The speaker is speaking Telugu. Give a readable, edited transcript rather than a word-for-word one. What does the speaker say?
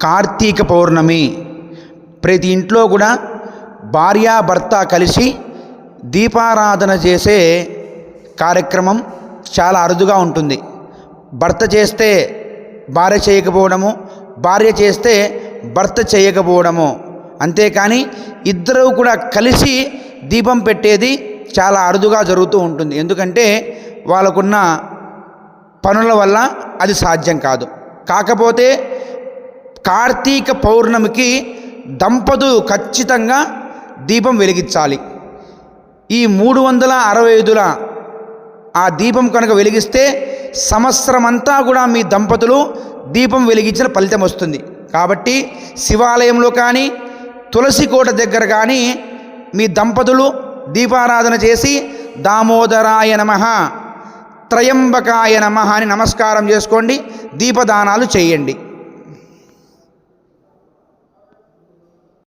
కార్తీక పౌర్ణమి ప్రతి ఇంట్లో కూడా భార్యాభర్త కలిసి దీపారాధన చేసే కార్యక్రమం చాలా అరుదుగా ఉంటుంది. భర్త చేస్తే భార్య చేయకపోవడము, భార్య చేస్తే భర్త చేయకపోవడము. అంతేకాని ఇద్దరు కూడా కలిసి దీపం పెట్టేది చాలా అరుదుగా జరుగుతూ ఉంటుంది. ఎందుకంటే వాళ్ళకున్న పనుల వల్ల అది సాధ్యం కాదు. కాకపోతే కార్తీక పౌర్ణమికి దంపతులు ఖచ్చితంగా దీపం వెలిగించాలి. ఈ 365 ఆ దీపం కనుక వెలిగిస్తే సంవత్సరమంతా కూడా మీ దంపతులు దీపం వెలిగించిన ఫలితం వస్తుంది. కాబట్టి శివాలయంలో కానీ తులసి కోట దగ్గర కానీ మీ దంపతులు దీపారాధన చేసి దామోదరాయ నమః, త్రయంబకాయ నమః అని నమస్కారం చేసుకోండి, దీపదానాలు చేయండి.